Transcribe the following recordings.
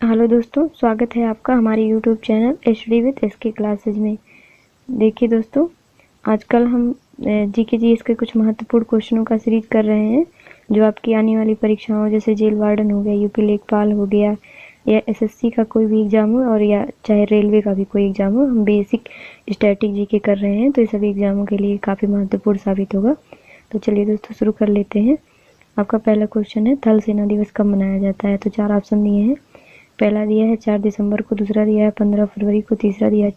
Hello दोस्तों, स्वागत है आपका हमारे YouTube channel HD with SK classes में। देखिए दोस्तों, आजकल हम जीके के कुछ महत्वपूर्ण क्वेश्चनों का सीरीज कर रहे हैं जो आपकी आने वाली परीक्षाओं जैसे जेल वार्डन हो गया, यूपी लेखपाल हो गया, या एसएससी का कोई भी एग्ज़ाम हो और या चाहे रेलवे का भी कोई एग्ज़ाम हो, हम बेसिक स्टैटिक जीके कर रहे हैं। तो ये सभी एग्ज़ामों के लिए काफ़ी महत्वपूर्ण साबित होगा। तो चलिए दोस्तों शुरू कर लेते हैं। आपका पहला क्वेश्चन है, थल सेना दिवस कब मनाया जाता है? तो 4 ऑप्शन दिए हैं। पहला दिया है 4 दिसंबर को, दूसरा दिया है 15 फरवरी को, तीसरा दिया है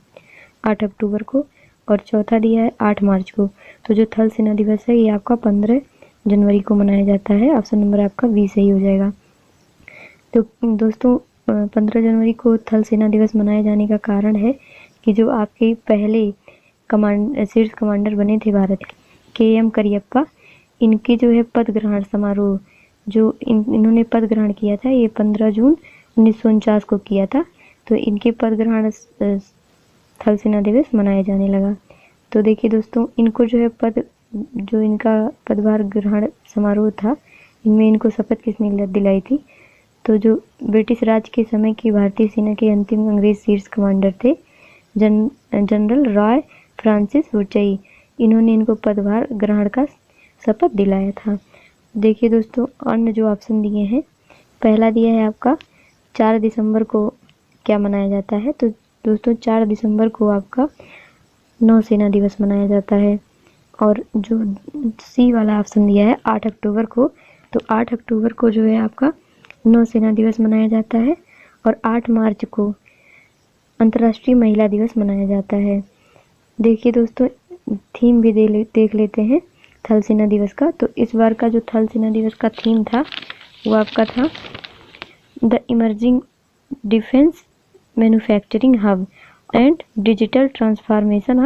8 अक्टूबर को और चौथा दिया है 8 मार्च को। तो जो थल सेना दिवस है ये आपका 15 जनवरी को मनाया जाता है। ऑप्शन नंबर आपका बी सही हो जाएगा। तो दोस्तों 15 जनवरी को थल सेना दिवस मनाए जाने का कारण है कि जो आपके पहले शीर्ष कमांडर बने थे भारत के, KM करियप्पा, इनके जो है पद ग्रहण समारोह जो इन्होंने पद ग्रहण किया था ये 15 जून 1949 को किया था। तो इनके पद ग्रहण थल सेना दिवस मनाया जाने लगा। तो देखिए दोस्तों, इनको जो है जो इनका पदभार ग्रहण समारोह था, इनमें इनको शपथ किसने दिलाई थी? तो जो ब्रिटिश राज के समय की भारतीय सेना के अंतिम अंग्रेज शीर्ष कमांडर थे जनरल रॉय फ्रांसिस वुडचई, इन्होंने इनको पदभार ग्रहण का शपथ दिलाया था। देखिए दोस्तों, अन्य जो ऑप्शन दिए हैं, पहला दिया है आपका 4 दिसंबर को क्या मनाया जाता है? तो दोस्तों 4 दिसंबर को आपका नौसेना दिवस मनाया जाता है। और जो सी वाला ऑप्शन दिया है 8 अक्टूबर को, तो 8 अक्टूबर को जो है आपका नौसेना दिवस मनाया जाता है। और 8 मार्च को अंतर्राष्ट्रीय महिला दिवस मनाया जाता है। देखिए दोस्तों, थीम भी देख लेते हैं थल सेना दिवस का। तो इस बार का जो थल सेना दिवस का थीम था वो आपका था the emerging defence manufacturing hub and digital transformation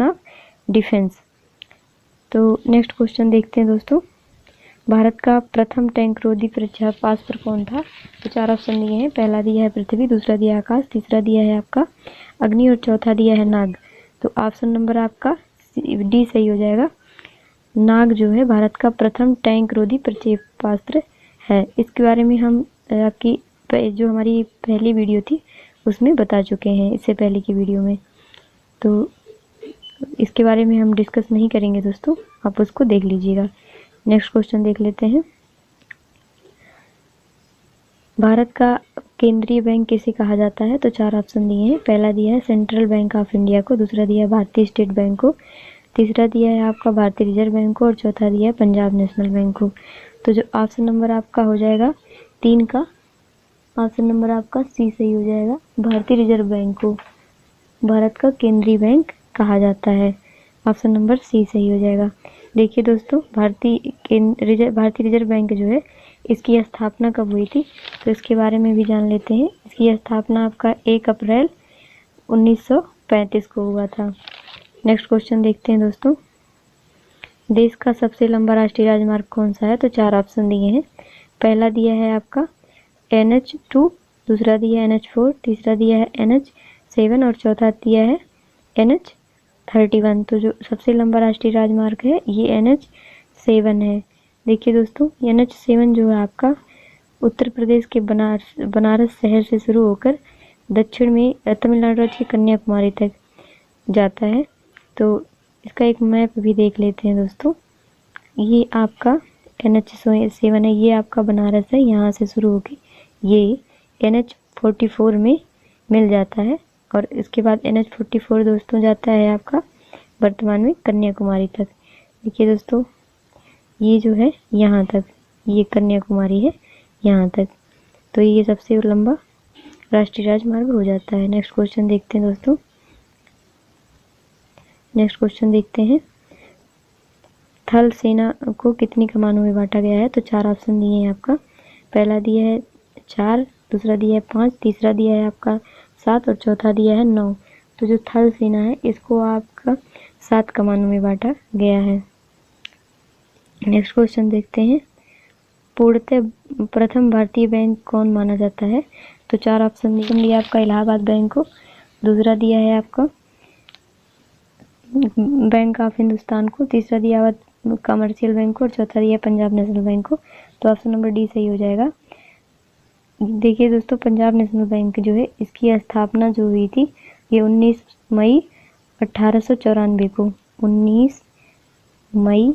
of defence. तो नेक्स्ट क्वेश्चन देखते हैं दोस्तों, भारत का प्रथम टैंक रोधी परीक्षा पास पर कौन था? तो 4 ऑप्शन दिए हैं। पहला दिया है पृथ्वी, दूसरा दिया है आकाश, तीसरा दिया है आपका अग्नि और चौथा दिया है नाग। तो ऑप्शन नंबर आपका डी सही हो जाएगा। नाग जो है भारत का प्रथम टैंक रोधी प्रक्षेपास्त्र है। इसके बारे में हम आपकी जो हमारी पहली वीडियो थी उसमें बता चुके हैं, इससे पहले की वीडियो में। तो इसके बारे में हम डिस्कस नहीं करेंगे दोस्तों, आप उसको देख लीजिएगा। नेक्स्ट क्वेश्चन देख लेते हैं, भारत का केंद्रीय बैंक किसे कहा जाता है? तो 4 ऑप्शन दिए हैं। पहला दिया है सेंट्रल बैंक ऑफ इंडिया को, दूसरा दिया है भारतीय स्टेट बैंक को, तीसरा दिया है आपका भारतीय रिजर्व बैंक को और चौथा दिया है पंजाब नेशनल बैंक को। तो जो ऑप्शन नंबर आपका हो जाएगा 3 का, ऑप्शन नंबर आपका सी सही हो जाएगा। भारतीय रिजर्व बैंक को भारत का केंद्रीय बैंक कहा जाता है। ऑप्शन नंबर सी सही हो जाएगा। देखिए दोस्तों, भारतीय रिजर्व बैंक जो है इसकी स्थापना कब हुई थी? तो इसके बारे में भी जान लेते हैं। इसकी स्थापना आपका 1 अप्रैल 1935 को हुआ था। नेक्स्ट क्वेश्चन देखते हैं दोस्तों, देश का सबसे लंबा राष्ट्रीय राजमार्ग कौन सा है? तो 4 ऑप्शन दिए हैं। पहला दिया है आपका NH2, दूसरा दिया है NH4, तीसरा दिया है NH7 और चौथा दिया है NH31। तो जो सबसे लंबा राष्ट्रीय राजमार्ग है ये NH7 है। देखिए दोस्तों, NH7 जो है आपका उत्तर प्रदेश के बनारस शहर से शुरू होकर दक्षिण में तमिलनाडु राज्य के कन्याकुमारी तक जाता है। तो इसका एक मैप भी देख लेते हैं दोस्तों। ये आपका NH7 है, ये आपका बनारस है, यहाँ से शुरू होकर ये NH44 में मिल जाता है और इसके बाद NH44 दोस्तों जाता है आपका वर्तमान में कन्याकुमारी तक। देखिए दोस्तों, ये जो है यहाँ तक, ये कन्याकुमारी है यहाँ तक। तो ये सबसे लंबा राष्ट्रीय राजमार्ग हो जाता है। नेक्स्ट क्वेश्चन देखते हैं दोस्तों, नेक्स्ट क्वेश्चन देखते हैं, थल सेना को कितनी कमानों में बांटा गया है? तो 4 ऑप्शन दिए हैं आपका। पहला दिया है 4, दूसरा दिया है 5, तीसरा दिया है आपका 7 और चौथा दिया है 9। तो जो थल सेना है इसको आपका 7 कमानों में बांटा गया है। नेक्स्ट क्वेश्चन देखते हैं, पूर्णतः प्रथम भारतीय बैंक कौन माना जाता है? तो 4 ऑप्शन दिया आपका इलाहाबाद बैंक को, दूसरा दिया है आपका बैंक ऑफ हिंदुस्तान को, तीसरा दिया हुआ कमर्शियल बैंक को और चौथा दिया पंजाब नेशनल बैंक को। तो ऑप्शन नंबर डी सही हो जाएगा। देखिए दोस्तों, पंजाब नेशनल बैंक जो है इसकी स्थापना जो हुई थी ये 19 मई 1894 को 19 मई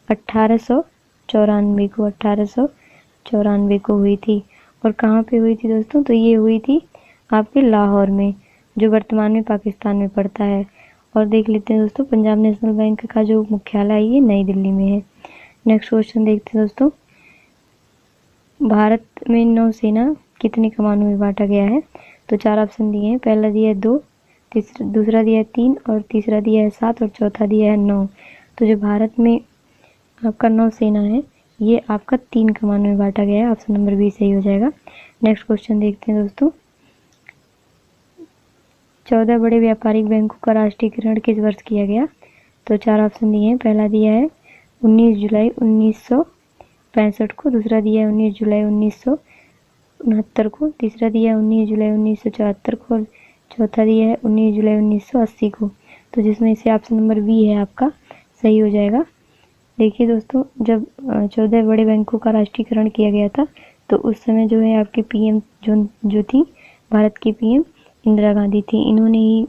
1894 को हुई थी। और कहाँ पे हुई थी दोस्तों? तो ये हुई थी आपके लाहौर में, जो वर्तमान में पाकिस्तान में पड़ता है। और देख लेते हैं दोस्तों, पंजाब नेशनल बैंक का जो मुख्यालय है ये नई दिल्ली में है। नेक्स्ट क्वेश्चन देखते हैं दोस्तों, भारत में नौसेना कितने कमानों में बांटा गया है? तो 4 ऑप्शन दिए हैं। पहला दिया है 2, दूसरा दिया है 3, और तीसरा दिया है 7, और चौथा दिया है 9। तो जो भारत में आपका नौसेना है ये आपका 3 कमानों में बांटा गया है। ऑप्शन नंबर बी सही हो जाएगा। नेक्स्ट क्वेश्चन देखते हैं दोस्तों, 14 बड़े व्यापारिक बैंकों का राष्ट्रीयकरण किस वर्ष किया गया? तो 4 ऑप्शन दिए हैं। पहला दिया है 19 जुलाई 1965 को, दूसरा दिया है 19 जुलाई 1969 को, तीसरा दिया है 19 जुलाई 1974 को, और चौथा दिया है 19 जुलाई 1980 को। तो जिसमें से ऑप्शन नंबर बी है आपका सही हो जाएगा। देखिए दोस्तों, जब 14 बड़े बैंकों का राष्ट्रीयकरण किया गया था तो उस समय जो है आपके पीएम जो थी भारत की पीएम इंदिरा गांधी थी, इन्होंने ही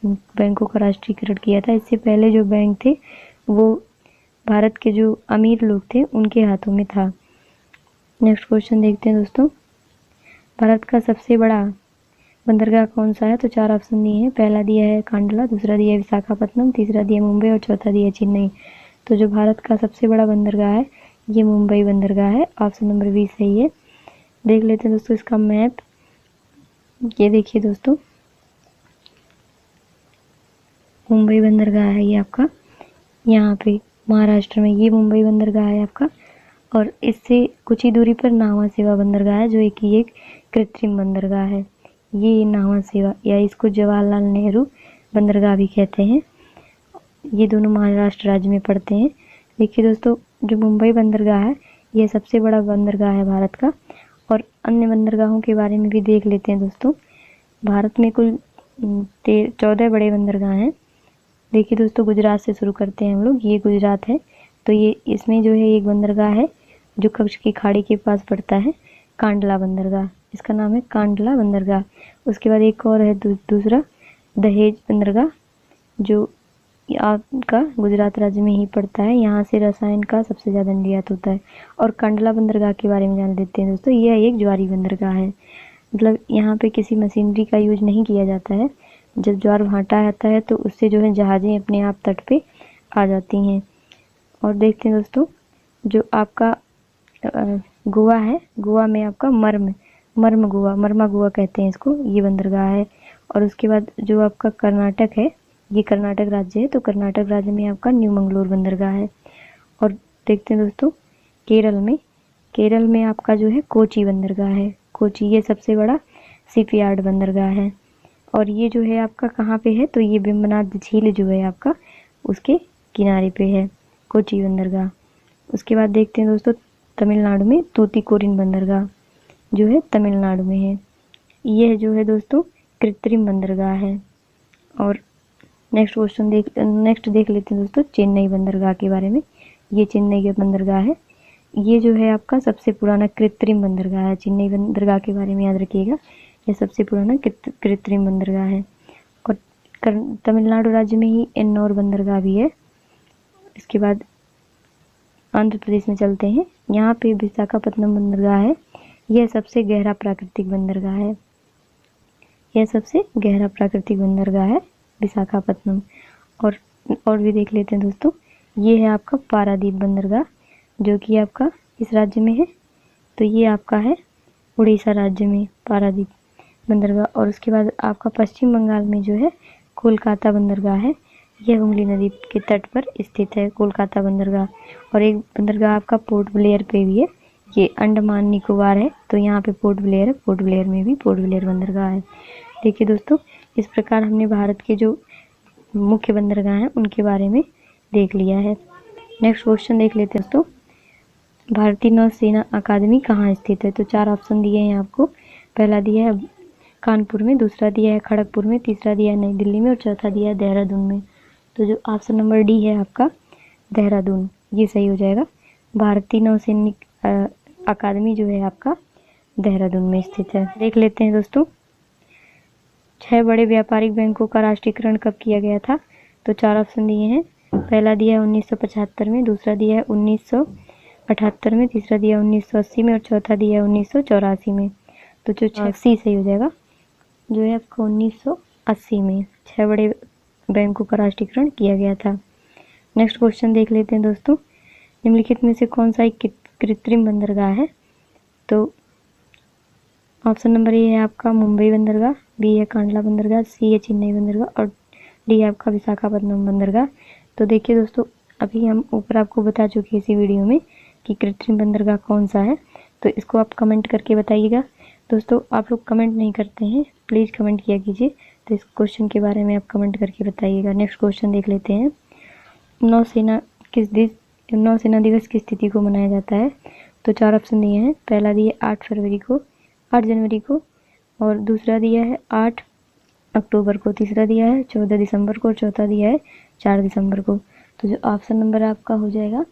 बैंकों का राष्ट्रीयकरण किया था। इससे पहले जो बैंक थे वो भारत के जो अमीर लोग थे उनके हाथों में था। नेक्स्ट क्वेश्चन देखते हैं दोस्तों, भारत का सबसे बड़ा बंदरगाह कौन सा है? तो 4 ऑप्शन दिए हैं। पहला दिया है कांडला, दूसरा दिया है विशाखापत्तनम, तीसरा दिया मुंबई, और चौथा दिया चेन्नई। तो जो भारत का सबसे बड़ा बंदरगाह है ये मुंबई बंदरगाह है। ऑप्शन नंबर बी सही है। देख लेते हैं दोस्तों इसका मैप। ये देखिए दोस्तों, मुंबई बंदरगाह है ये आपका, यहाँ पे महाराष्ट्र में ये मुंबई बंदरगाह है आपका। और इससे कुछ ही दूरी पर नावा सेवा बंदरगाह है जो एक कृत्रिम बंदरगाह है। ये नावा सेवा या इसको जवाहरलाल नेहरू बंदरगाह भी कहते हैं। ये दोनों महाराष्ट्र राज्य में पड़ते हैं। देखिए दोस्तों, जो मुंबई बंदरगाह है यह सबसे बड़ा बंदरगाह है भारत का। और अन्य बंदरगाहों के बारे में भी देख लेते हैं दोस्तों। भारत में कुल 14 बड़े बंदरगाह हैं। देखिए दोस्तों, गुजरात से शुरू करते हैं हम लोग। ये गुजरात है, तो ये इसमें जो है एक बंदरगाह है जो कच्छ की खाड़ी के पास पड़ता है, कांडला बंदरगाह। इसका नाम है कांडला बंदरगाह। उसके बाद एक और है दूसरा दहेज बंदरगाह, जो आपका गुजरात राज्य में ही पड़ता है। यहाँ से रसायन का सबसे ज़्यादा निर्यात होता है। और कांडला बंदरगाह के बारे में जान लेते हैं दोस्तों। यह एक ज्वारी बंदरगाह है, मतलब यहाँ पे किसी मशीनरी का यूज नहीं किया जाता है। जब ज्वार भाटा आता है तो उससे जो है जहाज़ें अपने आप तट पे आ जाती हैं। और देखते हैं दोस्तों, जो आपका गोवा है, गोवा में आपका मरमा गोवा कहते हैं इसको, ये बंदरगाह है। और उसके बाद जो आपका कर्नाटक है, ये कर्नाटक राज्य है, तो कर्नाटक राज्य में आपका न्यू मंगलोर बंदरगाह है। और देखते हैं दोस्तों, केरल में आपका जो है कोची बंदरगाह है। कोची ये सबसे बड़ा शिपयार्ड बंदरगाह है। और ये जो है आपका कहाँ पे है? तो ये वेम्बनाड झील जो है आपका उसके किनारे पे है कोची बंदरगाह। उसके बाद देखते हैं दोस्तों, तमिलनाडु में तूतीकोरिन बंदरगाह जो है तमिलनाडु में है। यह जो है दोस्तों कृत्रिम बंदरगाह है। और नेक्स्ट देख लेते हैं दोस्तों चेन्नई बंदरगाह के बारे में। ये चेन्नई का बंदरगाह है। ये जो है आपका सबसे पुराना कृत्रिम बंदरगाह है। चेन्नई बंदरगाह के बारे में याद रखिएगा, यह सबसे पुराना कृत्रिम बंदरगाह है। और तमिलनाडु राज्य में ही एन्नौर बंदरगाह भी है। इसके बाद आंध्र प्रदेश में चलते हैं। यहाँ पे विशाखापत्तनम बंदरगाह है। यह सबसे गहरा प्राकृतिक बंदरगाह है। यह सबसे गहरा प्राकृतिक बंदरगाह है विशाखापत्तनम। और भी देख लेते हैं दोस्तों, ये है आपका पारादीप बंदरगाह जो कि आपका इस राज्य में है। तो ये आपका है उड़ीसा राज्य में पारादीप बंदरगाह। और उसके बाद आपका पश्चिम बंगाल में जो है कोलकाता बंदरगाह है। यह हुगली नदी के तट पर स्थित है कोलकाता बंदरगाह। और एक बंदरगाह आपका पोर्ट ब्लेयर पे भी है, ये अंडमान निकोबार है, तो यहाँ पे पोर्ट ब्लेयर है। पोर्ट ब्लेयर में भी पोर्ट ब्लेयर बंदरगाह है। देखिए दोस्तों, इस प्रकार हमने भारत के जो मुख्य बंदरगाह हैं उनके बारे में देख लिया है। नेक्स्ट क्वेश्चन देख लेते हैं दोस्तों, भारतीय नौसेना अकादमी कहाँ स्थित है? तो 4 ऑप्शन दिए हैं आपको। पहला दिया है कानपुर में, दूसरा दिया है खड़गपुर में, तीसरा दिया है नई दिल्ली में, और चौथा दिया है देहरादून में। तो जो ऑप्शन नंबर डी है आपका देहरादून, ये सही हो जाएगा। भारतीय नौसैनिक अकादमी जो है आपका देहरादून में स्थित है। देख लेते हैं दोस्तों, 6 बड़े व्यापारिक बैंकों का राष्ट्रीयकरण कब किया गया था? तो 4 ऑप्शन दिए हैं। पहला दिया है 1975 में, दूसरा दिया है 1978 में, तीसरा दिया 1980 में और चौथा दिया है 1984 में। तो जो 80 सही हो जाएगा, जो है आपका 1980 में 6 बड़े बैंकों का राष्ट्रीयकरण किया गया था। नेक्स्ट क्वेश्चन देख लेते हैं दोस्तों, निम्नलिखित में से कौन सा एक कृत्रिम बंदरगाह है? तो ऑप्शन नंबर ए है आपका मुंबई बंदरगाह, बी है कांडला बंदरगाह, सी है चेन्नई बंदरगाह और डी है आपका विशाखापट्टनम बंदरगाह। तो देखिए दोस्तों, अभी हम ऊपर आपको बता चुके हैं इसी वीडियो में कि कृत्रिम बंदरगाह कौन सा है, तो इसको आप कमेंट करके बताइएगा। दोस्तों आप लोग कमेंट नहीं करते हैं, प्लीज़ कमेंट किया कीजिए। तो इस क्वेश्चन के बारे में आप कमेंट करके बताइएगा। नेक्स्ट क्वेश्चन देख लेते हैं, नौसेना दिवस किस तिथि को मनाया जाता है? तो 4 ऑप्शन दिए हैं। पहला दिया 8 जनवरी को और दूसरा दिया है 8 अक्टूबर को, तीसरा दिया है 14 दिसंबर को और चौथा दिया है 4 दिसंबर को। तो जो ऑप्शन नंबर आपका हो जाएगा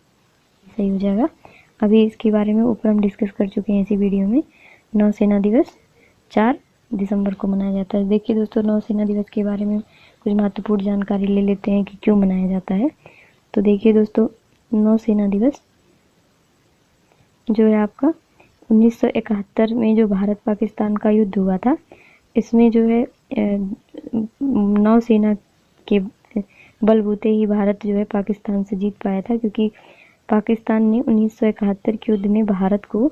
सही हो जाएगा। अभी इसके बारे में ऊपर हम डिस्कस कर चुके हैं इसी वीडियो में। नौसेना दिवस 4 दिसंबर को मनाया जाता है। देखिए दोस्तों, नौसेना दिवस के बारे में कुछ महत्वपूर्ण जानकारी ले लेते हैं कि क्यों मनाया जाता है। तो देखिए दोस्तों, नौसेना दिवस जो है आपका 1971 में जो भारत पाकिस्तान का युद्ध हुआ था, इसमें जो है नौसेना के बलबूते ही भारत जो है पाकिस्तान से जीत पाया था, क्योंकि पाकिस्तान ने 1971 के युद्ध में भारत को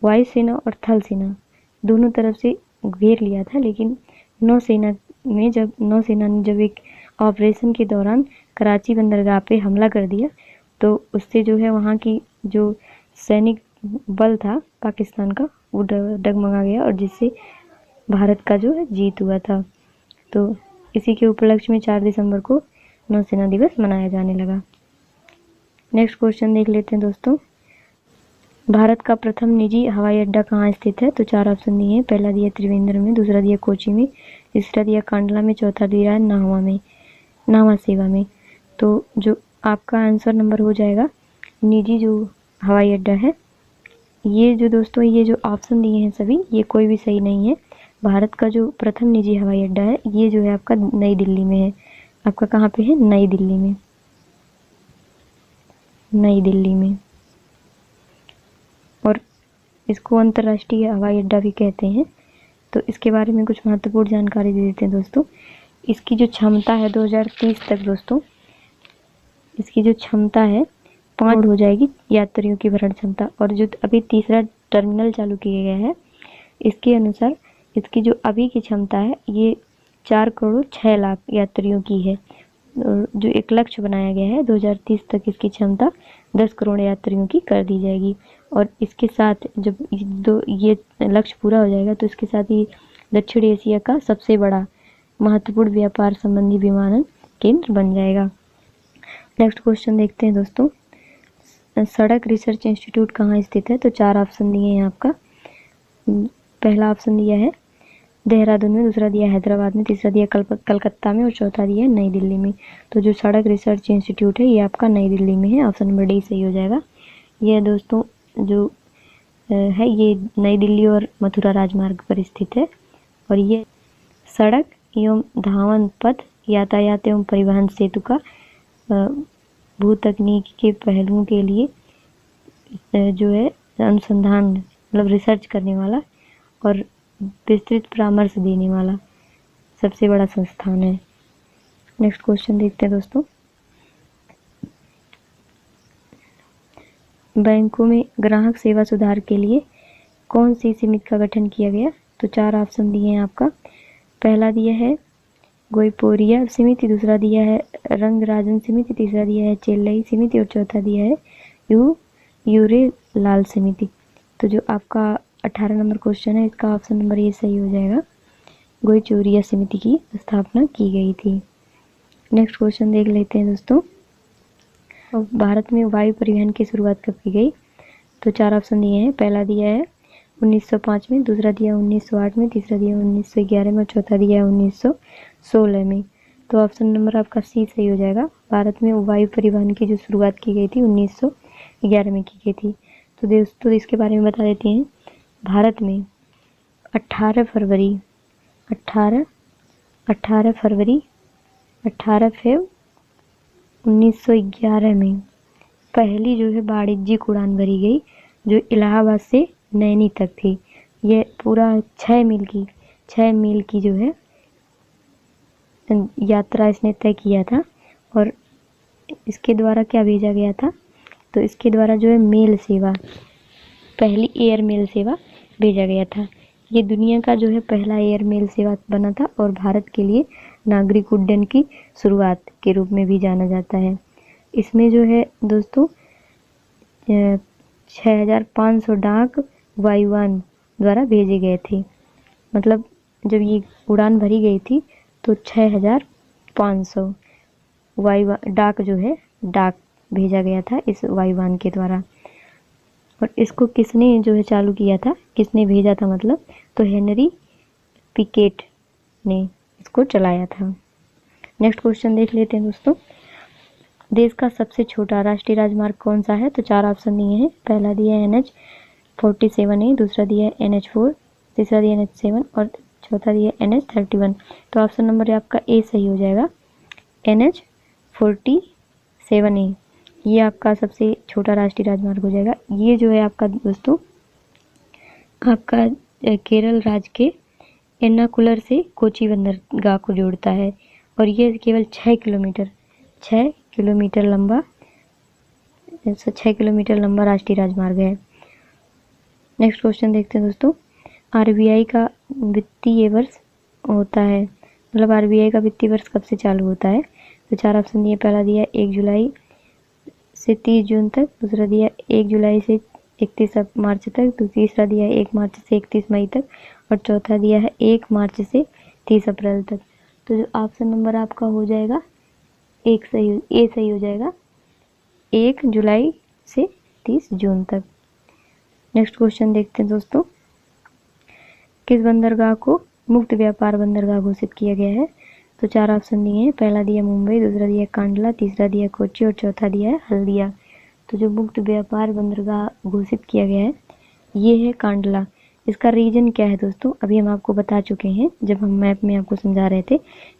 वायुसेना और थल सेना दोनों तरफ से घेर लिया था। लेकिन नौसेना ने जब एक ऑपरेशन के दौरान कराची बंदरगाह पे हमला कर दिया, तो उससे जो है वहाँ की जो सैनिक बल था पाकिस्तान का वो डगमगा गया और जिससे भारत का जो है जीत हुआ था। तो इसी के उपलक्ष्य में 4 दिसंबर को नौसेना दिवस मनाया जाने लगा। नेक्स्ट क्वेश्चन देख लेते हैं दोस्तों, भारत का प्रथम निजी हवाई अड्डा कहाँ स्थित है? तो 4 ऑप्शन दिए हैं। पहला दिया त्रिवेंद्र में, दूसरा दिया कोची में, तीसरा दिया कांडला में, चौथा दिया है नाहवा सेवा में। तो जो आपका आंसर नंबर हो जाएगा निजी जो हवाई अड्डा है, ये जो दोस्तों ये जो ऑप्शन दिए हैं सभी, ये कोई भी सही नहीं है। भारत का जो प्रथम निजी हवाई अड्डा है ये जो है आपका नई दिल्ली में है। आपका कहाँ पे है? नई दिल्ली में। और इसको अंतर्राष्ट्रीय हवाई अड्डा भी कहते हैं। तो इसके बारे में कुछ महत्वपूर्ण जानकारी दे देते हैं दोस्तों। इसकी जो क्षमता है 2030 तक दोस्तों, इसकी जो क्षमता है 5 हो जाएगी यात्रियों की भरण क्षमता। और जो अभी तीसरा टर्मिनल चालू किया गया है, इसके अनुसार इसकी जो अभी की क्षमता है ये 4 करोड़ 6 लाख यात्रियों की है। जो एक लक्ष्य बनाया गया है 2030 तक इसकी क्षमता 10 करोड़ यात्रियों की कर दी जाएगी। और इसके साथ जब ये लक्ष्य पूरा हो जाएगा तो इसके साथ ही दक्षिण एशिया का सबसे बड़ा महत्वपूर्ण व्यापार संबंधी विमानन केंद्र बन जाएगा। नेक्स्ट क्वेश्चन देखते हैं दोस्तों, सड़क रिसर्च इंस्टीट्यूट कहाँ स्थित है? तो 4 ऑप्शन दिए हैं आपका। पहला ऑप्शन दिया है देहरादून में, दूसरा दिया हैदराबाद में, तीसरा दिया कलकत्ता में और चौथा दिया नई दिल्ली में। तो जो सड़क रिसर्च इंस्टीट्यूट है ये आपका नई दिल्ली में है। ऑप्शन नंबर डी सही हो जाएगा। यह दोस्तों जो है ये नई दिल्ली और मथुरा राजमार्ग पर स्थित है। और ये सड़क एवं धावन पथ यातायात एवं परिवहन सेतु का भूतकनीक के पहलुओं के लिए जो है अनुसंधान मतलब रिसर्च करने वाला और विस्तृत परामर्श देने वाला सबसे बड़ा संस्थान है। नेक्स्ट क्वेश्चन देखते हैं दोस्तों, बैंकों में ग्राहक सेवा सुधार के लिए कौन सी समिति का गठन किया गया? तो 4 ऑप्शन दिए हैं आपका। पहला दिया है गोईपोरिया समिति, दूसरा दिया है रंगराजन समिति, तीसरा दिया है चेल्लई समिति और चौथा दिया है यूरे लाल समिति। तो जो आपका 18 नंबर क्वेश्चन है इसका ऑप्शन नंबर ये सही हो जाएगा। गोईचोरिया समिति की स्थापना की गई थी। नेक्स्ट क्वेश्चन देख लेते हैं दोस्तों, भारत में वायु परिवहन की शुरुआत कब की गई? तो 4 ऑप्शन दिए हैं। पहला दिया है 1905 में, दूसरा दिया 1908 में, तीसरा दिया 1911 में और चौथा दिया 1916 में। तो ऑप्शन नंबर आपका सी सही हो जाएगा। भारत में वायु परिवहन की जो शुरुआत की गई थी 1911 में की गई थी। तो दोस्तों इसके बारे में बता देते हैं। भारत में 18 फरवरी 18 18 फरवरी 18 फेब 1911 में पहली जो है वाणिज्यिक उड़ान भरी गई, जो इलाहाबाद से नैनी तक थी। यह पूरा 6 मील की जो है यात्रा इसने तय किया था। और इसके द्वारा क्या भेजा गया था, तो इसके द्वारा जो है मेल सेवा, पहली एयर मेल सेवा भेजा गया था। ये दुनिया का जो है पहला एयर मेल सेवा बना था और भारत के लिए नागरिक उड्डयन की शुरुआत के रूप में भी जाना जाता है। इसमें जो है दोस्तों 6500 डाक वायुयान द्वारा भेजे गए थे। मतलब जब ये उड़ान भरी गई थी तो 6500 डाक जो है डाक भेजा गया था इस वायुयान के द्वारा। और इसको किसने जो है चालू किया था, किसने भेजा था मतलब, तो हेनरी पिकेट ने इसको चलाया था। नेक्स्ट क्वेश्चन देख लेते हैं दोस्तों। देश का सबसे छोटा राष्ट्रीय राजमार्ग कौन सा है, तो 4 ऑप्शन दिए हैं। पहला दिया है NH47A, दूसरा दिया है NH4, तीसरा दिया है NH7 और चौथा दिया है NH31। तो ऑप्शन नंबर आपका ए सही हो जाएगा, NH47A। ये आपका सबसे छोटा राष्ट्रीय राजमार्ग हो जाएगा। ये जो है आपका दोस्तों आपका केरल राज्य के एर्नाकुलम से कोची बंदरगाह को जोड़ता है और ये केवल 6 किलोमीटर लंबा राष्ट्रीय राजमार्ग है। नेक्स्ट क्वेश्चन देखते हैं दोस्तों। आरबीआई का वित्तीय वर्ष होता है, मतलब आरबीआई का वित्तीय वर्ष कब से चालू होता है, तो 4 ऑप्शन दिए। पहला दिया 1 जुलाई से 30 जून तक, दूसरा दिया 1 जुलाई से 31 मार्च तक, तो तीसरा दिया है 1 मार्च से 31 मई तक और चौथा दिया है 1 मार्च से 30 अप्रैल तक। तो जो ऑप्शन नंबर आपका हो जाएगा ए सही हो जाएगा, 1 जुलाई से 30 जून तक। नेक्स्ट क्वेश्चन देखते हैं दोस्तों। किस बंदरगाह को मुक्त व्यापार बंदरगाह घोषित किया गया है, तो 4 ऑप्शन दिए हैं। पहला दिया मुंबई, दूसरा दिया कांडला, तीसरा दिया कोच्चि और चौथा दिया है हल्दिया। तो जो मुक्त व्यापार बंदरगाह घोषित किया गया है ये है कांडला। इसका रीजन क्या है दोस्तों, अभी हम आपको बता चुके हैं जब हम मैप में आपको समझा रहे थे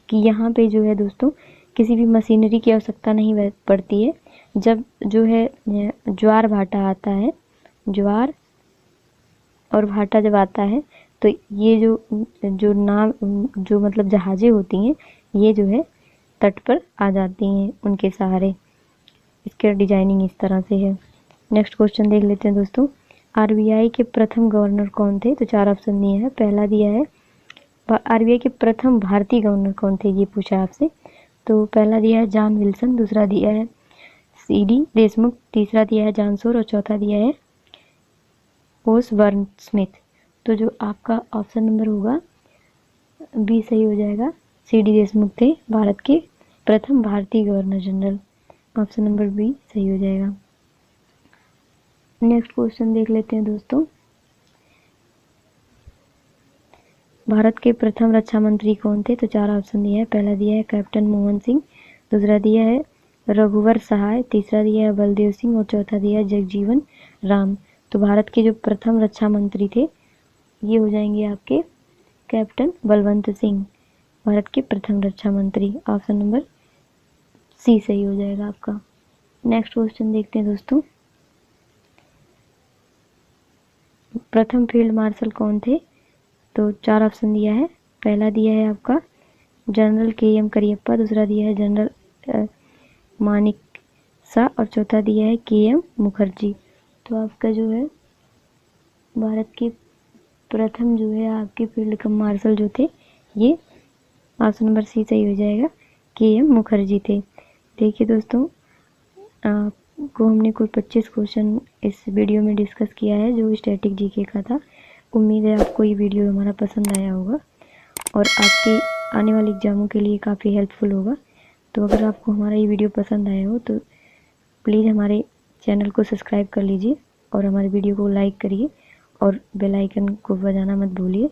कि यहाँ पे जो है दोस्तों किसी भी मशीनरी की आवश्यकता नहीं पड़ती है। जब जो है ज्वार भाटा आता है, ज्वार और भाटा जब आता है तो ये जो मतलब जहाज़ें होती हैं ये जो है तट पर आ जाती हैं उनके सहारे। इसके डिजाइनिंग इस तरह से है। नेक्स्ट क्वेश्चन देख लेते हैं दोस्तों। आरबीआई के प्रथम गवर्नर कौन थे, तो 4 ऑप्शन दिए हैं। पहला दिया है आरबीआई के प्रथम भारतीय गवर्नर कौन थे, ये पूछा आपसे। तो पहला दिया है जॉन विल्सन, दूसरा दिया है सीडी देशमुख, तीसरा दिया है जानसोर और चौथा दिया है ओसबर्न स्मिथ। तो जो आपका ऑप्शन नंबर होगा बी सही हो जाएगा, सीडी देशमुख थे भारत के प्रथम भारतीय governor general. Option number B सही हो जाएगा। नेक्स्ट क्वेश्चन देख लेते हैं दोस्तों। भारत के प्रथम रक्षा मंत्री कौन थे, तो 4 ऑप्शन दिया है। पहला दिया है कैप्टन मोहन सिंह, दूसरा दिया है रघुवर सहाय, तीसरा दिया है बलदेव सिंह और चौथा दिया है जगजीवन राम। तो भारत के जो प्रथम रक्षा मंत्री थे ये हो जाएंगे आपके कैप्टन बलवंत सिंह, भारत के प्रथम रक्षा मंत्री। ऑप्शन नंबर सी सही हो जाएगा आपका। नेक्स्ट क्वेश्चन देखते हैं दोस्तों। प्रथम फील्ड मार्शल कौन थे, तो 4 ऑप्शन दिया है। पहला दिया है आपका जनरल KM करियप्पा, दूसरा दिया है जनरल मानिक शाह और चौथा दिया है KM मुखर्जी। तो आपका जो है भारत के प्रथम जो है आपके फील्ड मार्शल जो थे ये ऑप्शन नंबर सी सही हो जाएगा, KM मुखर्जी थे। देखिए दोस्तों आपको हमने कुल 25 क्वेश्चन इस वीडियो में डिस्कस किया है जो स्टैटिक जीके का था। उम्मीद है आपको ये वीडियो हमारा पसंद आया होगा और आपके आने वाले एग्जामों के लिए काफ़ी हेल्पफुल होगा। तो अगर आपको हमारा ये वीडियो पसंद आया हो तो प्लीज़ हमारे चैनल को सब्सक्राइब कर लीजिए और हमारे वीडियो को लाइक करिए और बेल आइकन को बजाना मत भूलिए।